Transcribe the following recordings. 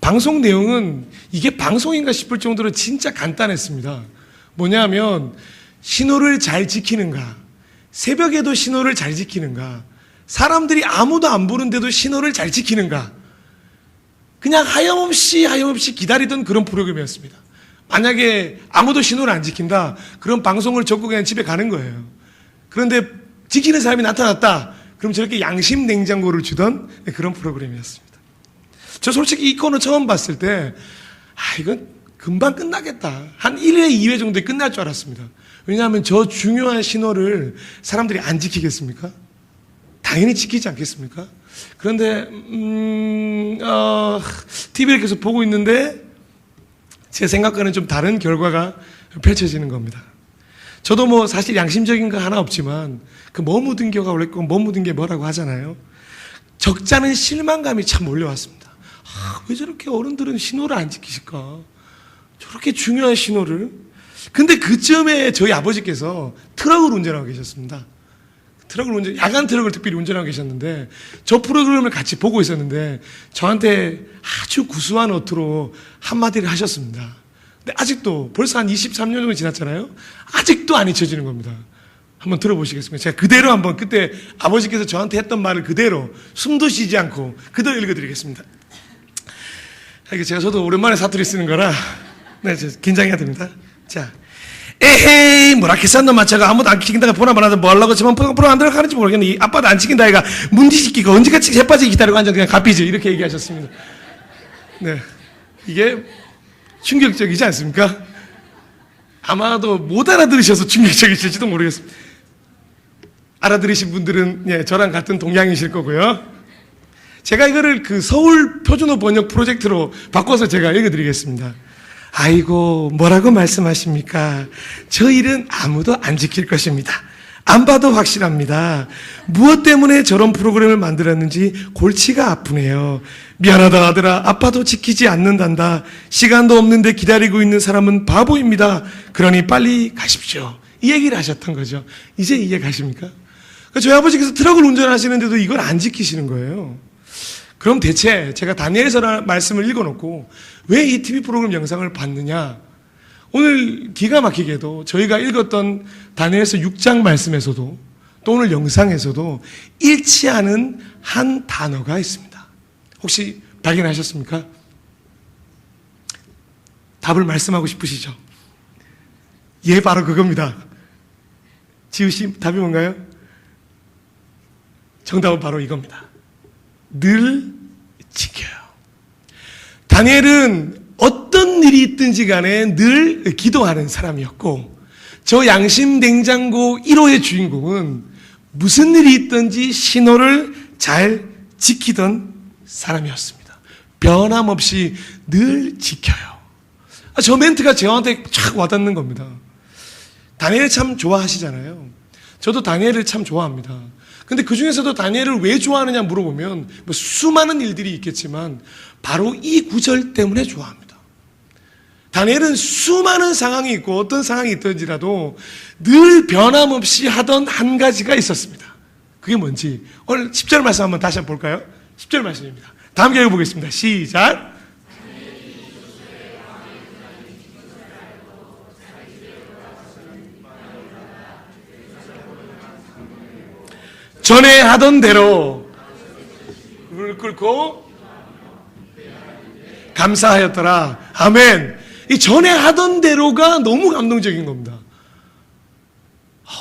방송 내용은 이게 방송인가 싶을 정도로 진짜 간단했습니다. 뭐냐면 신호를 잘 지키는가, 새벽에도 신호를 잘 지키는가, 사람들이 아무도 안 보는데도 신호를 잘 지키는가, 그냥 하염없이 기다리던 그런 프로그램이었습니다. 만약에 아무도 신호를 안 지킨다, 그럼 방송을 접고 그냥 집에 가는 거예요. 그런데 지키는 사람이 나타났다, 그럼 저렇게 양심 냉장고를 주던 그런 프로그램이었습니다. 저 솔직히 이 코너 처음 봤을 때 이건 금방 끝나겠다, 한 1회 2회 정도에 끝날 줄 알았습니다. 왜냐하면 저 중요한 신호를 사람들이 안 지키겠습니까? 당연히 지키지 않겠습니까? 그런데 TV를 계속 보고 있는데 제 생각과는 좀 다른 결과가 펼쳐지는 겁니다. 저도 뭐 사실 양심적인 거 하나 없지만 그 뭐 묻은 게가 올렸고 뭐 묻은 게 뭐라고 하잖아요. 적잖은 실망감이 참 몰려왔습니다. 왜 저렇게 어른들은 신호를 안 지키실까? 저렇게 중요한 신호를. 근데 그쯤에 저희 아버지께서 트럭을 운전하고 계셨습니다. 야간 트럭을 특별히 운전하고 계셨는데 저 프로그램을 같이 보고 있었는데 저한테 아주 구수한 어투로 한마디를 하셨습니다. 근데 아직도 벌써 한 23년 정도 지났잖아요. 아직도 안 잊혀지는 겁니다. 한번 들어보시겠습니까? 제가 그대로 한번 그때 아버지께서 저한테 했던 말을 그대로 숨도 쉬지 않고 그대로 읽어드리겠습니다. 저도 오랜만에 사투리 쓰는 거라 긴장해야 됩니다. 자, 에헤이 뭐라 캐싼 놈 마차가 아무도 안 지킨다가 보나 마나도 뭐 하려고 지만 프로 안 들어가는지 모르겠네. 이 아빠도 안 지킨다 아이가 문지시키고 언제까지 새빠지게 기다리고 앉아 그냥 갚이지, 이렇게 얘기하셨습니다. 네, 이게 충격적이지 않습니까? 아마도 못 알아들으셔서 충격적이실지도 모르겠습니다. 알아들으신 분들은 저랑 같은 동양이실 거고요. 제가 이거를 그 서울 표준어 번역 프로젝트로 바꿔서 제가 읽어드리겠습니다. 아이고 뭐라고 말씀하십니까? 저 일은 아무도 안 지킬 것입니다. 안 봐도 확실합니다. 무엇 때문에 저런 프로그램을 만들었는지 골치가 아프네요. 미안하다 아들아, 아빠도 지키지 않는단다. 시간도 없는데 기다리고 있는 사람은 바보입니다. 그러니 빨리 가십시오. 이 얘기를 하셨던 거죠. 이제 이해 가십니까? 저희 아버지께서 트럭을 운전하시는데도 이걸 안 지키시는 거예요. 그럼 대체 제가 다니엘서 말씀을 읽어놓고 왜 이 TV 프로그램 영상을 봤느냐? 오늘 기가 막히게도 저희가 읽었던 다니엘서 6장 말씀에서도 또 오늘 영상에서도 잃지 않은 한 단어가 있습니다. 혹시 발견하셨습니까? 답을 말씀하고 싶으시죠? 예, 바로 그겁니다. 지우씨, 답이 뭔가요? 정답은 바로 이겁니다. 늘 지켜요. 다니엘은 어떤 일이 있든지 간에 늘 기도하는 사람이었고, 저 양심 냉장고 1호의 주인공은 무슨 일이 있든지 신호를 잘 지키던 사람이었습니다. 변함없이 늘 지켜요. 저 멘트가 저한테 쫙 와닿는 겁니다. 다니엘 참 좋아하시잖아요. 저도 다니엘을 참 좋아합니다. 근데 그 중에서도 다니엘을 왜 좋아하느냐 물어보면 뭐 수많은 일들이 있겠지만 바로 이 구절 때문에 좋아합니다. 다니엘은 수많은 상황이 있고 어떤 상황이 있든지라도 늘 변함없이 하던 한 가지가 있었습니다. 그게 뭔지 오늘 10절 말씀 한번 다시 한번 볼까요? 10절 말씀입니다. 다 함께 읽어보겠습니다. 시작. 전에 하던 대로 물을 끓고 감사하였더라. 아멘. 이 전에 하던 대로가 너무 감동적인 겁니다.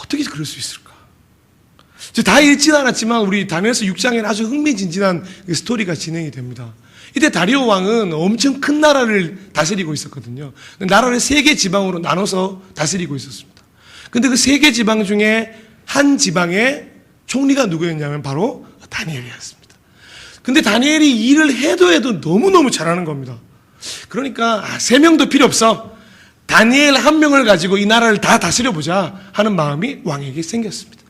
어떻게 그럴 수 있을까? 다 읽진 않았지만 우리 다니엘서 6장에는 아주 흥미진진한 스토리가 진행이 됩니다. 이때 다리오 왕은 엄청 큰 나라를 다스리고 있었거든요. 나라를 3개 지방으로 나눠서 다스리고 있었습니다. 근데 그 3개 지방 중에 한 지방에 총리가 누구였냐면 바로 다니엘이었습니다. 근데 다니엘이 일을 해도 너무너무 잘하는 겁니다. 그러니까 3명도 필요 없어. 다니엘 1명을 가지고 이 나라를 다 다스려보자 하는 마음이 왕에게 생겼습니다.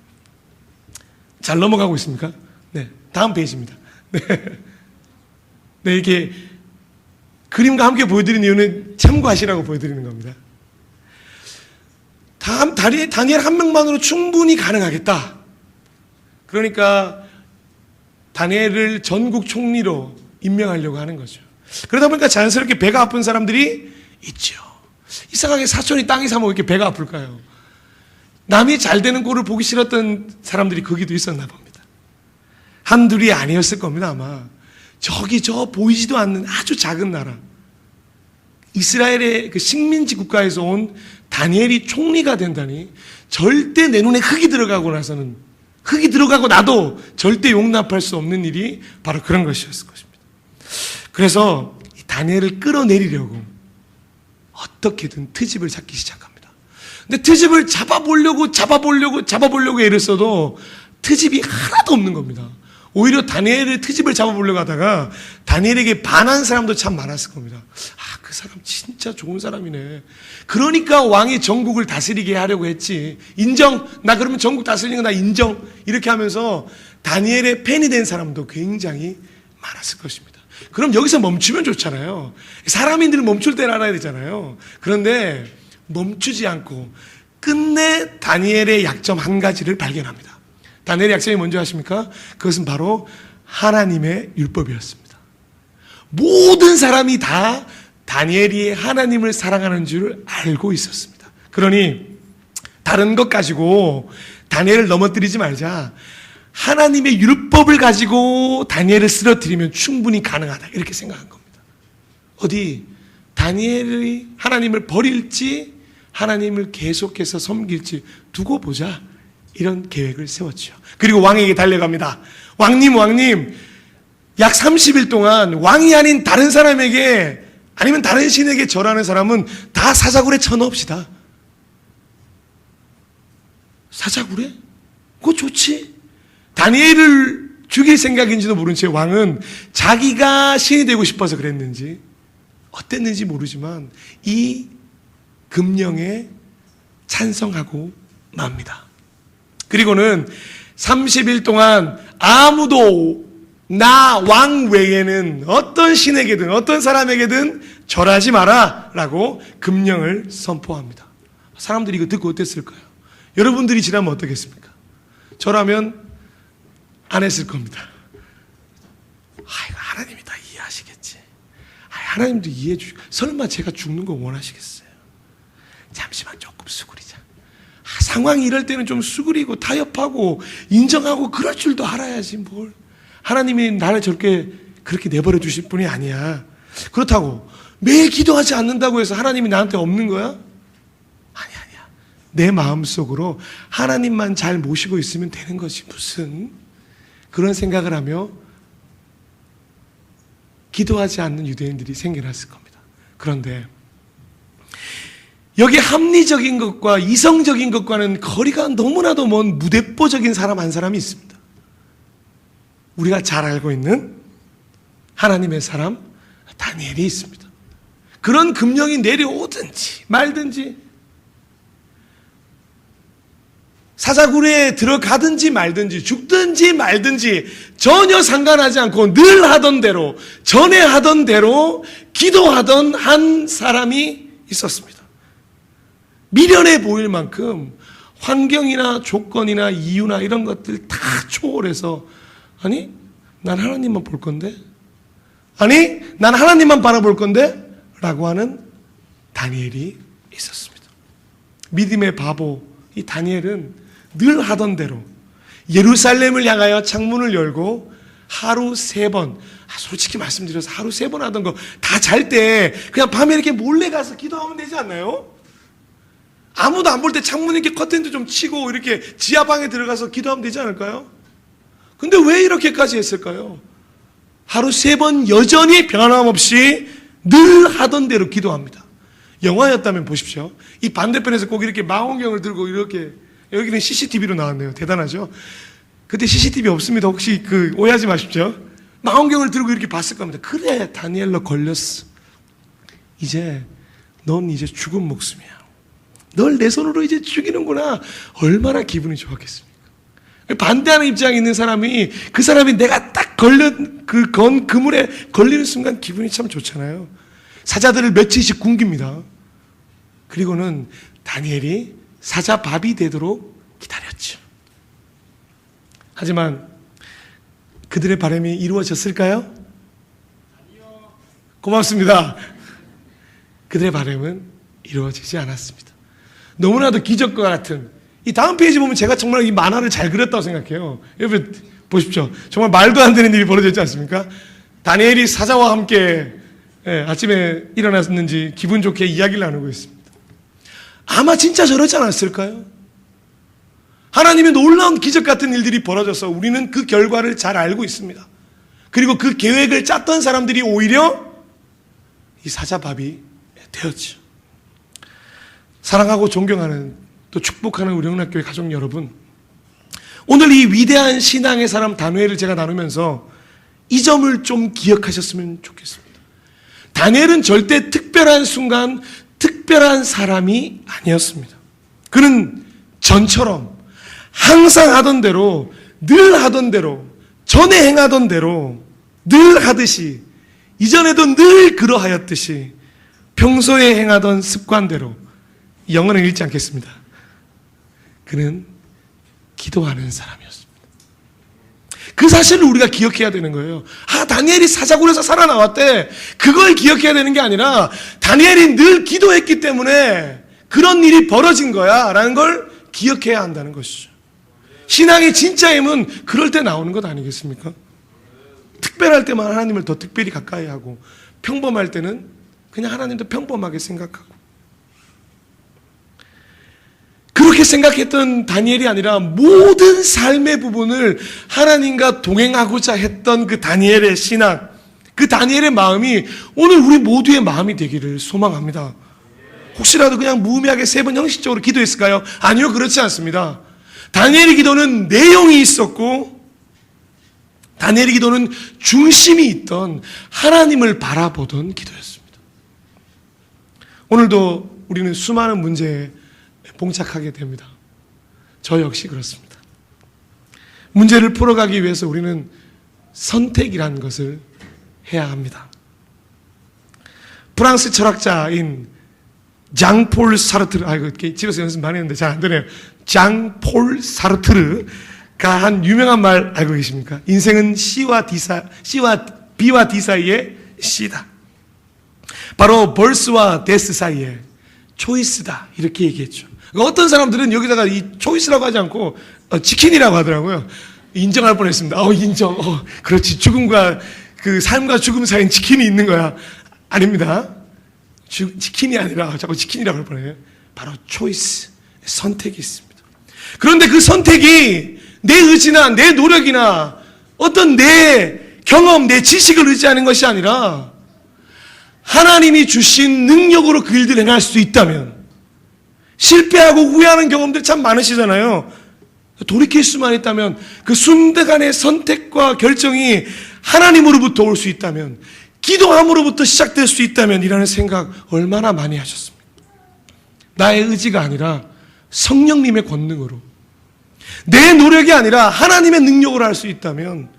잘 넘어가고 있습니까? 네, 다음 페이지입니다. 네, 이렇게 그림과 함께 보여드리는 이유는 참고하시라고 보여드리는 겁니다. 다니엘 1명만으로 충분히 가능하겠다. 그러니까 다니엘을 전국 총리로 임명하려고 하는 거죠. 그러다 보니까 자연스럽게 배가 아픈 사람들이 있죠. 이상하게 사촌이 땅이 사면 이렇게 배가 아플까요? 남이 잘 되는 꼴을 보기 싫었던 사람들이 거기도 있었나 봅니다. 한둘이 아니었을 겁니다, 아마. 저기 저 보이지도 않는 아주 작은 나라. 이스라엘의 그 식민지 국가에서 온 다니엘이 총리가 된다니 절대 내 눈에 흙이 들어가고 나서는 흙이 들어가고 나도 절대 용납할 수 없는 일이 바로 그런 것이었을 것입니다. 그래서 이 다니엘을 끌어내리려고 어떻게든 트집을 잡기 시작합니다. 근데 트집을 잡아보려고 애를 써도 트집이 하나도 없는 겁니다. 오히려 다니엘의 트집을 잡아보려고 하다가 다니엘에게 반한 사람도 참 많았을 겁니다. 아, 그 사람 진짜 좋은 사람이네. 그러니까 왕이 전국을 다스리게 하려고 했지. 인정. 나 그러면 전국 다스리는 거 나 인정. 이렇게 하면서 다니엘의 팬이 된 사람도 굉장히 많았을 것입니다. 그럼 여기서 멈추면 좋잖아요. 사람이 늘 멈출 때를 알아야 되잖아요. 그런데 멈추지 않고 끝내 다니엘의 약점 한 가지를 발견합니다. 다니엘의 약점이 뭔지 아십니까? 그것은 바로 하나님의 율법이었습니다. 모든 사람이 다 다니엘이 하나님을 사랑하는 줄 알고 있었습니다. 그러니 다른 것 가지고 다니엘을 넘어뜨리지 말자. 하나님의 율법을 가지고 다니엘을 쓰러뜨리면 충분히 가능하다. 이렇게 생각한 겁니다. 어디 다니엘이 하나님을 버릴지 하나님을 계속해서 섬길지 두고 보자. 이런 계획을 세웠죠. 그리고 왕에게 달려갑니다. 왕님, 약 30일 동안 왕이 아닌 다른 사람에게 아니면 다른 신에게 절하는 사람은 다 사자굴에 쳐넣읍시다. 사자굴에? 그거 좋지. 다니엘을 죽일 생각인지도 모른 채 왕은 자기가 신이 되고 싶어서 그랬는지 어땠는지 모르지만 이 금령에 찬성하고 맙니다. 그리고는 30일 동안 아무도 나 왕 외에는 어떤 신에게든 어떤 사람에게든 절하지 마라 라고 금령을 선포합니다. 사람들이 이거 듣고 어땠을까요? 여러분들이 지나면 어떻겠습니까? 저라면 안 했을 겁니다. 이거 하나님이 다 이해하시겠지. 하나님도 이해해 주시고 설마 제가 죽는 거 원하시겠어요? 잠시만 조금 수그리자. 상황이 이럴 때는 좀 수그리고 타협하고 인정하고 그럴 줄도 알아야지 뭘. 하나님이 나를 그렇게 내버려 주실 분이 아니야. 그렇다고 매일 기도하지 않는다고 해서 하나님이 나한테 없는 거야? 아니야. 내 마음속으로 하나님만 잘 모시고 있으면 되는 거지 무슨. 그런 생각을 하며 기도하지 않는 유대인들이 생겨났을 겁니다. 그런데 여기 합리적인 것과 이성적인 것과는 거리가 너무나도 먼 무대뽀적인 사람 한 사람이 있습니다. 우리가 잘 알고 있는 하나님의 사람 다니엘이 있습니다. 그런 금령이 내려오든지 말든지 사자굴에 들어가든지 말든지 죽든지 말든지 전혀 상관하지 않고 늘 하던 대로 전에 하던 대로 기도하던 한 사람이 있었습니다. 미련해 보일 만큼 환경이나 조건이나 이유나 이런 것들 다 초월해서 아니 난 하나님만 볼 건데 아니 난 하나님만 바라볼 건데 라고 하는 다니엘이 있었습니다. 믿음의 바보 이 다니엘은 늘 하던 대로 예루살렘을 향하여 창문을 열고 하루 3번 솔직히 말씀드려서 하루 3번 하던 거 다 잘 때 그냥 밤에 이렇게 몰래 가서 기도하면 되지 않나요? 아무도 안 볼 때 창문 이렇게 커튼도 좀 치고 이렇게 지하방에 들어가서 기도하면 되지 않을까요? 근데 왜 이렇게까지 했을까요? 하루 3번 여전히 변함없이 늘 하던 대로 기도합니다. 영화였다면 보십시오. 이 반대편에서 꼭 이렇게 망원경을 들고 이렇게 여기는 CCTV로 나왔네요. 대단하죠? 그때 CCTV 없습니다. 혹시 오해하지 마십시오. 망원경을 들고 이렇게 봤을 겁니다. 그래 다니엘 너 걸렸어. 넌 이제 죽은 목숨이야. 널 내 손으로 이제 죽이는구나. 얼마나 기분이 좋았겠습니까? 반대하는 입장에 있는 사람이 그 사람이 내가 딱 걸린 그물에 걸리는 순간 기분이 참 좋잖아요. 사자들을 며칠씩 굶깁니다. 그리고는 다니엘이 사자 밥이 되도록 기다렸죠. 하지만 그들의 바람이 이루어졌을까요? 고맙습니다. 그들의 바람은 이루어지지 않았습니다. 너무나도 기적과 같은, 이 다음 페이지 보면 제가 정말 이 만화를 잘 그렸다고 생각해요. 여러분 보십시오. 정말 말도 안 되는 일이 벌어졌지 않습니까? 다니엘이 사자와 함께 아침에 일어났는지 기분 좋게 이야기를 나누고 있습니다. 아마 진짜 저러지 않았을까요? 하나님의 놀라운 기적 같은 일들이 벌어져서 우리는 그 결과를 잘 알고 있습니다. 그리고 그 계획을 짰던 사람들이 오히려 이 사자밥이 되었죠. 사랑하고 존경하는 또 축복하는 우리 영락교회 가족 여러분, 오늘 이 위대한 신앙의 사람 다니엘을 제가 나누면서 이 점을 좀 기억하셨으면 좋겠습니다. 다니엘은 절대 특별한 순간, 특별한 사람이 아니었습니다. 그는 전처럼 항상 하던 대로, 늘 하던 대로, 전에 행하던 대로, 늘 하듯이, 이전에도 늘 그러하였듯이 평소에 행하던 습관대로 영어는 읽지 않겠습니다. 그는 기도하는 사람이었습니다. 그 사실을 우리가 기억해야 되는 거예요. 다니엘이 사자굴에서 살아나왔대. 그걸 기억해야 되는 게 아니라 다니엘이 늘 기도했기 때문에 그런 일이 벌어진 거야 라는 걸 기억해야 한다는 것이죠. 신앙의 진짜 힘은 그럴 때 나오는 것 아니겠습니까? 특별할 때만 하나님을 더 특별히 가까이 하고, 평범할 때는 그냥 하나님도 평범하게 생각하고. 그렇게 생각했던 다니엘이 아니라 모든 삶의 부분을 하나님과 동행하고자 했던 그 다니엘의 신앙, 그 다니엘의 마음이 오늘 우리 모두의 마음이 되기를 소망합니다. 혹시라도 그냥 무의미하게 3번 형식적으로 기도했을까요? 아니요, 그렇지 않습니다. 다니엘의 기도는 내용이 있었고, 다니엘의 기도는 중심이 있던 하나님을 바라보던 기도였습니다. 오늘도 우리는 수많은 문제에 봉착하게 됩니다. 저 역시 그렇습니다. 문제를 풀어가기 위해서 우리는 선택이라는 것을 해야 합니다. 프랑스 철학자인 장폴 사르트르, 이거 집에서 연습 많이 했는데 잘 안 되네요. 장폴 사르트르가 한 유명한 말 알고 계십니까? 인생은 C와 B와 D 사이의 C다. 바로 벌스와 데스 사이의 초이스다. 이렇게 얘기했죠. 그러니까 어떤 사람들은 여기다가 이 초이스라고 하지 않고 치킨이라고 하더라고요. 인정할 뻔했습니다. 인정. 그렇지. 죽음과 그 삶과 죽음 사이엔 치킨이 있는 거야. 아닙니다. 치킨이 아니라 자꾸 치킨이라고 할 뻔해요. 바로 초이스, 선택이 있습니다. 그런데 그 선택이 내 의지나 내 노력이나 어떤 내 경험, 내 지식을 의지하는 것이 아니라 하나님이 주신 능력으로 그 일들을 행할 수 있다면, 실패하고 후회하는 경험들 참 많으시잖아요. 돌이킬 수만 있다면, 그 순간의 선택과 결정이 하나님으로부터 올 수 있다면, 기도함으로부터 시작될 수 있다면 이라는 생각 얼마나 많이 하셨습니까? 나의 의지가 아니라 성령님의 권능으로, 내 노력이 아니라 하나님의 능력으로 할 수 있다면,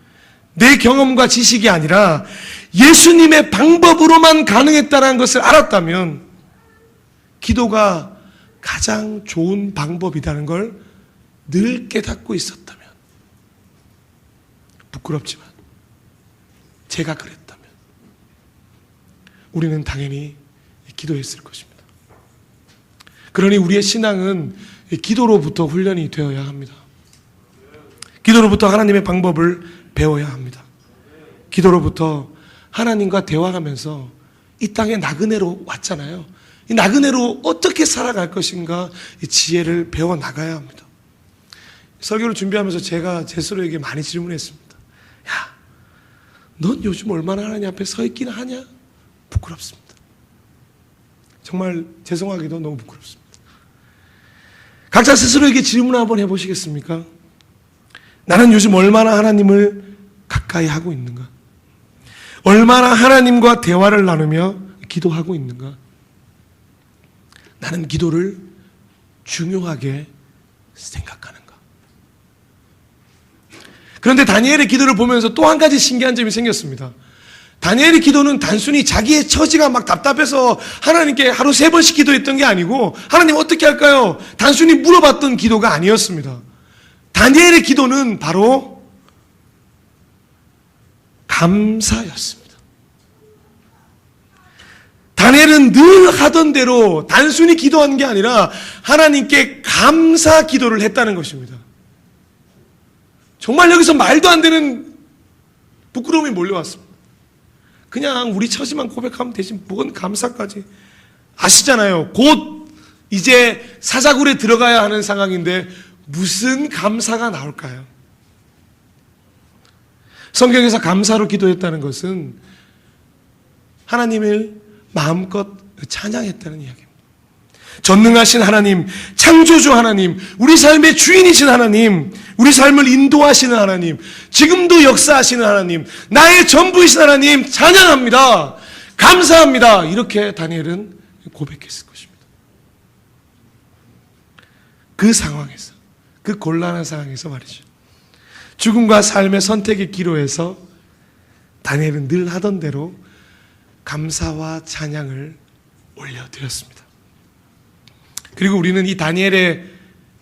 내 경험과 지식이 아니라 예수님의 방법으로만 가능했다는 것을 알았다면, 기도가 가장 좋은 방법이라는 걸 늘 깨닫고 있었다면, 부끄럽지만 제가 그랬다면 우리는 당연히 기도했을 것입니다. 그러니 우리의 신앙은 기도로부터 훈련이 되어야 합니다. 기도로부터 하나님의 방법을 배워야 합니다. 기도로부터 하나님과 대화하면서 이 땅에 나그네로 왔잖아요. 이 나그네로 어떻게 살아갈 것인가, 이 지혜를 배워 나가야 합니다. 설교를 준비하면서 제가 제 스스로에게 많이 질문했습니다. 야, 넌 요즘 얼마나 하나님 앞에 서 있긴 하냐? 부끄럽습니다. 정말 죄송하기도 너무 부끄럽습니다. 각자 스스로에게 질문 한번 해보시겠습니까? 나는 요즘 얼마나 하나님을 가까이 하고 있는가? 얼마나 하나님과 대화를 나누며 기도하고 있는가? 나는 기도를 중요하게 생각하는가? 그런데 다니엘의 기도를 보면서 또 한 가지 신기한 점이 생겼습니다. 다니엘의 기도는 단순히 자기의 처지가 막 답답해서 하나님께 하루 3번씩 기도했던 게 아니고, 하나님 어떻게 할까요? 단순히 물어봤던 기도가 아니었습니다. 다니엘의 기도는 바로 감사였습니다. 다니엘은 늘 하던 대로 단순히 기도한 게 아니라 하나님께 감사 기도를 했다는 것입니다. 정말 여기서 말도 안 되는 부끄러움이 몰려왔습니다. 그냥 우리 처지만 고백하면 되지 뭔 감사까지. 아시잖아요. 곧 이제 사자굴에 들어가야 하는 상황인데 무슨 감사가 나올까요? 성경에서 감사로 기도했다는 것은 하나님을 마음껏 찬양했다는 이야기입니다. 전능하신 하나님, 창조주 하나님, 우리 삶의 주인이신 하나님, 우리 삶을 인도하시는 하나님, 지금도 역사하시는 하나님, 나의 전부이신 하나님 찬양합니다. 감사합니다. 이렇게 다니엘은 고백했을 것입니다. 그 상황에서, 그 곤란한 상황에서 말이죠. 죽음과 삶의 선택의 기로에서 다니엘은 늘 하던 대로 감사와 찬양을 올려드렸습니다. 그리고 우리는 이 다니엘의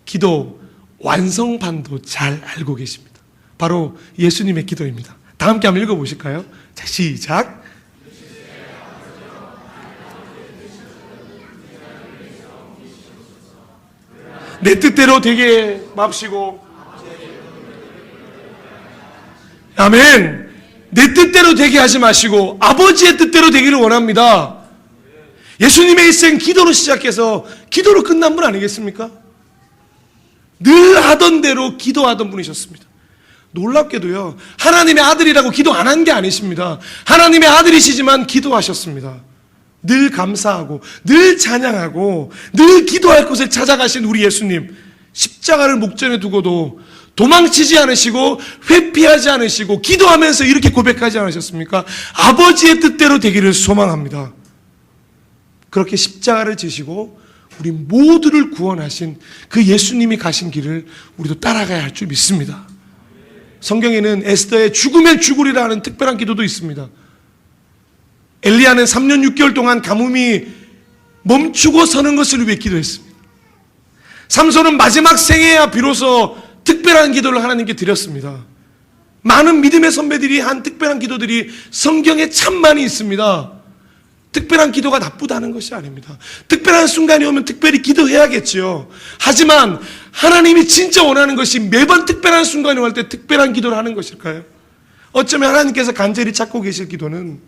기도 완성반도 잘 알고 계십니다. 바로 예수님의 기도입니다. 다 함께 한번 읽어보실까요? 자, 시작. 내 뜻대로 되게 맙시고, 아멘. 내 뜻대로 되게 하지 마시고 아버지의 뜻대로 되기를 원합니다. 예수님의 일생 기도로 시작해서 기도로 끝난 분 아니겠습니까? 늘 하던 대로 기도하던 분이셨습니다. 놀랍게도요, 하나님의 아들이라고 기도 안 한 게 아니십니다. 하나님의 아들이시지만 기도하셨습니다. 늘 감사하고 늘 찬양하고 늘 기도할 곳에 찾아가신 우리 예수님, 십자가를 목전에 두고도 도망치지 않으시고 회피하지 않으시고 기도하면서 이렇게 고백하지 않으셨습니까? 아버지의 뜻대로 되기를 소망합니다. 그렇게 십자가를 지시고 우리 모두를 구원하신 그 예수님이 가신 길을 우리도 따라가야 할 줄 믿습니다. 성경에는 에스더의 죽으면 죽으리라 하는 특별한 기도도 있습니다. 엘리야는 3년 6개월 동안 가뭄이 멈추고 서는 것을 위해 기도했습니다. 삼손은 마지막 생애야 비로소 특별한 기도를 하나님께 드렸습니다. 많은 믿음의 선배들이 한 특별한 기도들이 성경에 참 많이 있습니다. 특별한 기도가 나쁘다는 것이 아닙니다. 특별한 순간이 오면 특별히 기도해야겠지요. 하지만 하나님이 진짜 원하는 것이 매번 특별한 순간이 올 때 특별한 기도를 하는 것일까요? 어쩌면 하나님께서 간절히 찾고 계실 기도는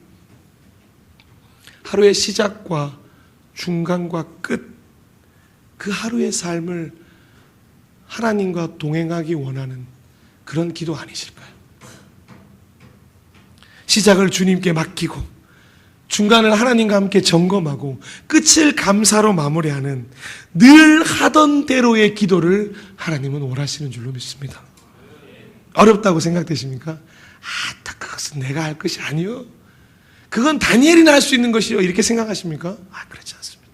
하루의 시작과 중간과 끝, 그 하루의 삶을 하나님과 동행하기 원하는 그런 기도 아니실까요? 시작을 주님께 맡기고 중간을 하나님과 함께 점검하고 끝을 감사로 마무리하는 늘 하던 대로의 기도를 하나님은 원하시는 줄로 믿습니다. 어렵다고 생각되십니까? 딱 그것은 내가 할 것이 아니요, 그건 다니엘이나 할 수 있는 것이요, 이렇게 생각하십니까? 그렇지 않습니다.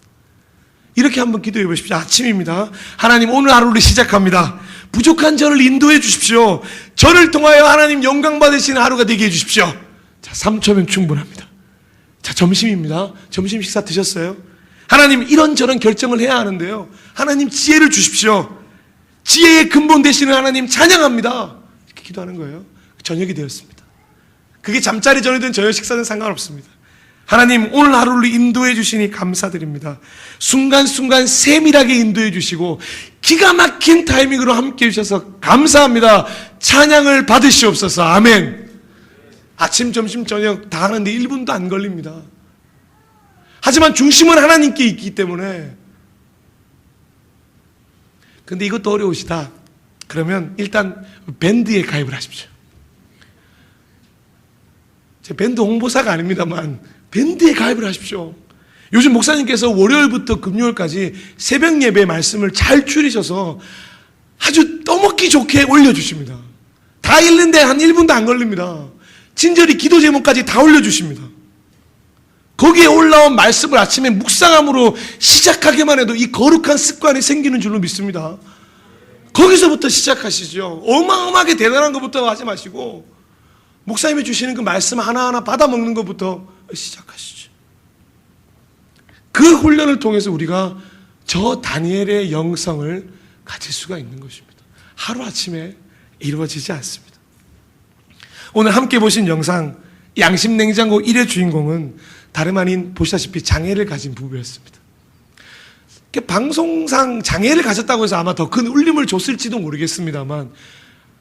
이렇게 한번 기도해 보십시오. 아침입니다. 하나님, 오늘 하루를 시작합니다. 부족한 저를 인도해 주십시오. 저를 통하여 하나님 영광 받으시는 하루가 되게 해 주십시오. 자, 3초면 충분합니다. 자, 점심입니다. 점심 식사 드셨어요? 하나님, 이런저런 결정을 해야 하는데요, 하나님 지혜를 주십시오. 지혜의 근본 되시는 하나님 찬양합니다. 이렇게 기도하는 거예요. 저녁이 되었습니다. 그게 잠자리 전이든 저녁 식사든 상관없습니다. 하나님, 오늘 하루를 인도해 주시니 감사드립니다. 순간순간 세밀하게 인도해 주시고 기가 막힌 타이밍으로 함께 해주셔서 감사합니다. 찬양을 받으시옵소서. 아멘. 아침, 점심, 저녁 다 하는데 1분도 안 걸립니다. 하지만 중심은 하나님께 있기 때문에. 근데 이것도 어려우시다 그러면 일단 밴드에 가입을 하십시오. 제 밴드 홍보사가 아닙니다만 밴드에 가입을 하십시오. 요즘 목사님께서 월요일부터 금요일까지 새벽 예배 말씀을 잘 추리셔서 아주 떠먹기 좋게 올려주십니다. 다 읽는데 한 1분도 안 걸립니다. 친절히 기도 제목까지 다 올려주십니다. 거기에 올라온 말씀을 아침에 묵상함으로 시작하기만 해도 이 거룩한 습관이 생기는 줄로 믿습니다. 거기서부터 시작하시죠. 어마어마하게 대단한 것부터 하지 마시고 목사님이 주시는 그 말씀 하나하나 받아먹는 것부터 시작하시죠. 그 훈련을 통해서 우리가 저 다니엘의 영성을 가질 수가 있는 것입니다. 하루아침에 이루어지지 않습니다. 오늘 함께 보신 영상 양심냉장고 1의 주인공은 다름 아닌 보시다시피 장애를 가진 부부였습니다. 방송상 장애를 가졌다고 해서 아마 더 큰 울림을 줬을지도 모르겠습니다만,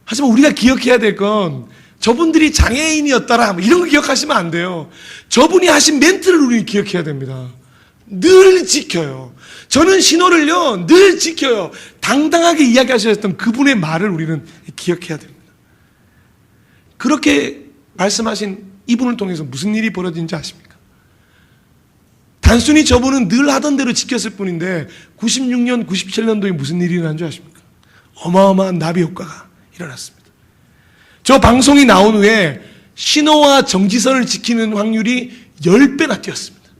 하지만 우리가 기억해야 될 건 저분들이 장애인이었더라 이런 거 기억하시면 안 돼요. 저분이 하신 멘트를 우리는 기억해야 됩니다. 늘 지켜요. 저는 신호를요 늘 지켜요. 당당하게 이야기하셨던 그분의 말을 우리는 기억해야 됩니다. 그렇게 말씀하신 이분을 통해서 무슨 일이 벌어진지 아십니까? 단순히 저분은 늘 하던 대로 지켰을 뿐인데 96년, 97년도에 무슨 일이 일어난 줄 아십니까? 어마어마한 나비 효과가 일어났습니다. 저 방송이 나온 후에 신호와 정지선을 지키는 확률이 10배나 뛰었습니다.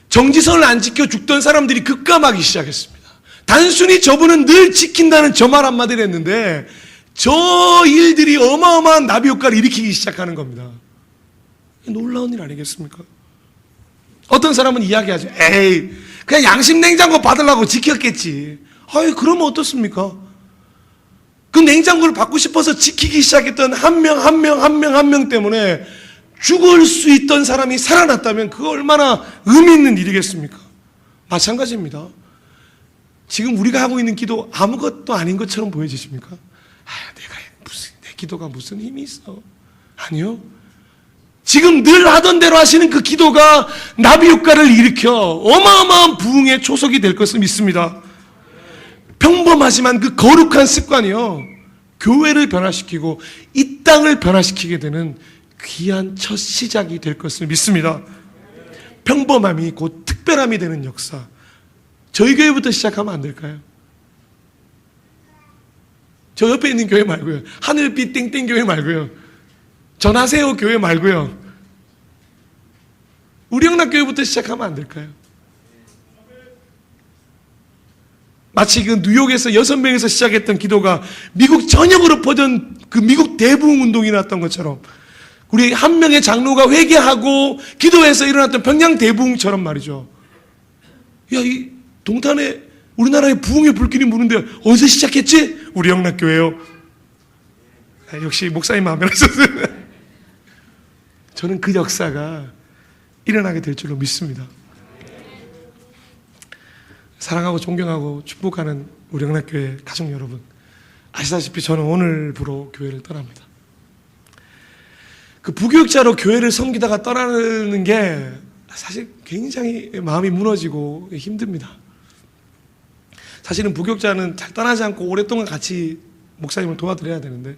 정지선을 안 지켜 죽던 사람들이 급감하기 시작했습니다. 단순히 저분은 늘 지킨다는 저 말 한마디를 했는데 저 일들이 어마어마한 나비 효과를 일으키기 시작하는 겁니다. 놀라운 일 아니겠습니까? 어떤 사람은 이야기하죠. 에이, 그냥 양심 냉장고 받으려고 지켰겠지. 아이, 그러면 어떻습니까? 그 냉장고를 받고 싶어서 지키기 시작했던 한 명 때문에 죽을 수 있던 사람이 살아났다면 그거 얼마나 의미 있는 일이겠습니까? 마찬가지입니다. 지금 우리가 하고 있는 기도 아무것도 아닌 것처럼 보여지십니까? 내 기도가 무슨 힘이 있어? 아니요. 지금 늘 하던 대로 하시는 그 기도가 나비 효과를 일으켜 어마어마한 부흥의 초석이 될 것을 믿습니다. 평범하지만 그 거룩한 습관이요, 교회를 변화시키고 이 땅을 변화시키게 되는 귀한 첫 시작이 될 것을 믿습니다. 평범함이 곧 특별함이 되는 역사, 저희 교회부터 시작하면 안 될까요? 저 옆에 있는 교회 말고요, 하늘빛 땡땡 교회 말고요, 전하세요 교회 말고요, 우리 영락교회부터 시작하면 안 될까요? 마치 그 뉴욕에서 6명에서 시작했던 기도가 미국 전역으로 퍼진 그 미국 대부흥 운동이 났던 것처럼 우리 한 명의 장로가 회개하고 기도해서 일어났던 평양 대부흥처럼 말이죠. 야, 이 동탄에 우리나라의 부흥의 불길이 무는데 어디서 시작했지? 우리 영락교회요. 역시 목사님 마음에 하셨어요. 저는 그 역사가 일어나게 될 줄로 믿습니다. 사랑하고 존경하고 축복하는 우리 영락교회 가족 여러분, 아시다시피 저는 오늘부로 교회를 떠납니다. 그 부교육자로 교회를 섬기다가 떠나는 게 사실 굉장히 마음이 무너지고 힘듭니다. 사실은 부교육자는 잘 떠나지 않고 오랫동안 같이 목사님을 도와드려야 되는데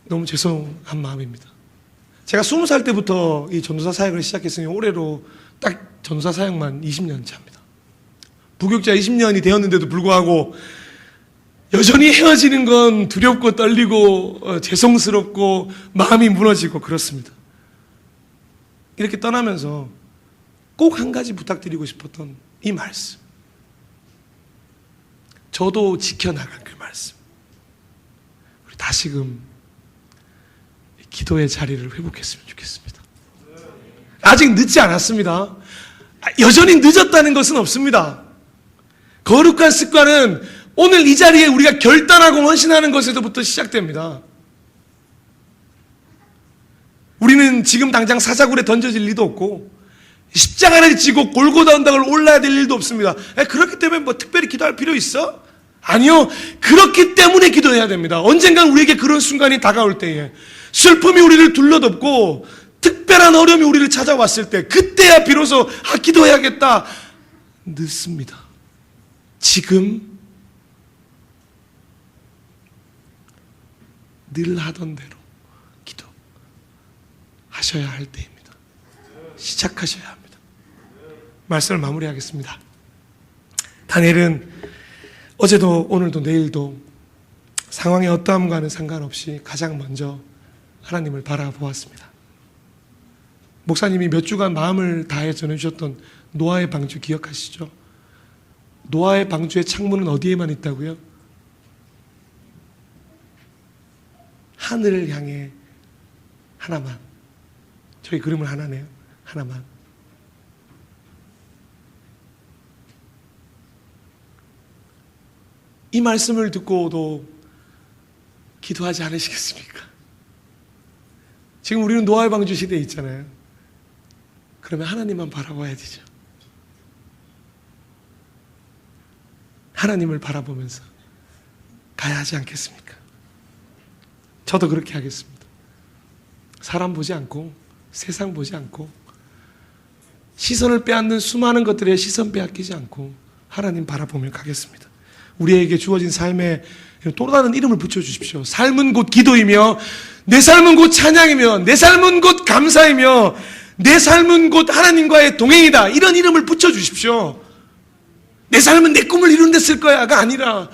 너무 죄송한 마음입니다. 제가 20살 때부터 이 전도사 사역을 시작했으니 올해로 딱 전도사 사역만 20년 차입니다. 부교육자 20년이 되었는데도 불구하고 여전히 헤어지는 건 두렵고 떨리고 죄송스럽고 마음이 무너지고 그렇습니다. 이렇게 떠나면서 꼭 한 가지 부탁드리고 싶었던 이 말씀, 저도 지켜나갈 그 말씀, 우리 다시금 기도의 자리를 회복했으면 좋겠습니다. 아직 늦지 않았습니다. 여전히 늦었다는 것은 없습니다. 거룩한 습관은 오늘 이 자리에 우리가 결단하고 헌신하는 것에서부터 시작됩니다. 우리는 지금 당장 사자굴에 던져질 일도 없고 십자가를 지고 골고다 언덕을 올라야 될 일도 없습니다. 그렇기 때문에 뭐 특별히 기도할 필요 있어? 아니요. 그렇기 때문에 기도해야 됩니다. 언젠간 우리에게 그런 순간이 다가올 때에, 슬픔이 우리를 둘러덮고 특별한 어려움이 우리를 찾아왔을 때, 그때야 비로소 기도해야겠다. 늦습니다. 지금 늘 하던 대로 기도하셔야 할 때입니다. 시작하셔야 합니다. 말씀을 마무리하겠습니다. 다니엘은 어제도 오늘도 내일도 상황의 어떠함과는 상관없이 가장 먼저 하나님을 바라보았습니다. 목사님이 몇 주간 마음을 다해 전해주셨던 노아의 방주 기억하시죠? 노아의 방주의 창문은 어디에만 있다고요? 하늘을 향해 하나만. 저희 그림을 하나네요. 하나만. 이 말씀을 듣고도 기도하지 않으시겠습니까? 지금 우리는 노아의 방주 시대에 있잖아요. 그러면 하나님만 바라봐야 되죠. 하나님을 바라보면서 가야 하지 않겠습니까? 저도 그렇게 하겠습니다. 사람 보지 않고, 세상 보지 않고, 시선을 빼앗는 수많은 것들에 시선 빼앗기지 않고 하나님 바라보며 가겠습니다. 우리에게 주어진 삶에 또 다른 이름을 붙여주십시오. 삶은 곧 기도이며, 내 삶은 곧 찬양이며, 내 삶은 곧 감사이며, 내 삶은 곧 하나님과의 동행이다. 이런 이름을 붙여주십시오. 내 삶은 내 꿈을 이루는 데 쓸 거야가 아니라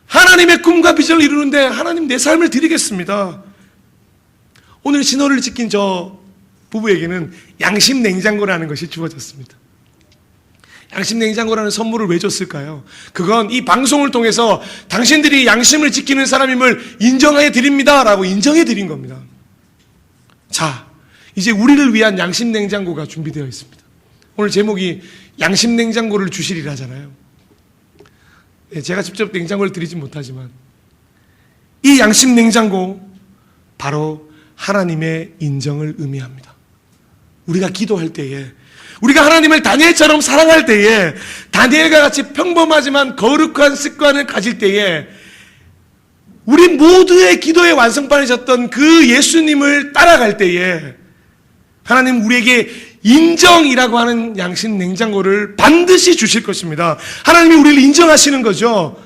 하나님의 꿈과 비전을 이루는데 하나님 내 삶을 드리겠습니다. 오늘 신호를 지킨 저 부부에게는 양심 냉장고라는 것이 주어졌습니다. 양심 냉장고라는 선물을 왜 줬을까요? 그건 이 방송을 통해서 당신들이 양심을 지키는 사람임을 인정해 드립니다 라고 인정해 드린 겁니다. 자, 이제 우리를 위한 양심 냉장고가 준비되어 있습니다. 오늘 제목이 양심 냉장고를 주시리라잖아요. 네, 제가 직접 냉장고를 드리진 못하지만 이 양심 냉장고 바로 하나님의 인정을 의미합니다. 우리가 기도할 때에, 우리가 하나님을 다니엘처럼 사랑할 때에, 다니엘과 같이 평범하지만 거룩한 습관을 가질 때에 우리 모두의 기도의 완성판이셨던 그 예수님을 따라갈 때에 하나님 우리에게 인정이라고 하는 양심 냉장고를 반드시 주실 것입니다. 하나님이 우리를 인정하시는 거죠.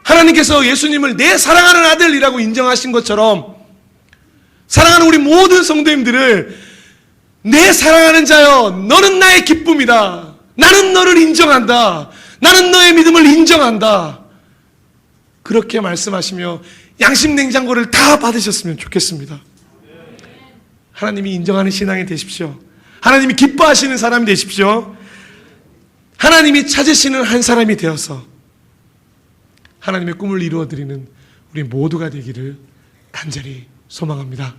하나님께서 예수님을 내 사랑하는 아들이라고 인정하신 것처럼 사랑하는 우리 모든 성도님들을 내 사랑하는 자여, 너는 나의 기쁨이다. 나는 너를 인정한다. 나는 너의 믿음을 인정한다. 그렇게 말씀하시며 양심 냉장고를 다 받으셨으면 좋겠습니다. 하나님이 인정하는 신앙이 되십시오. 하나님이 기뻐하시는 사람이 되십시오. 하나님이 찾으시는 한 사람이 되어서 하나님의 꿈을 이루어드리는 우리 모두가 되기를 간절히 소망합니다.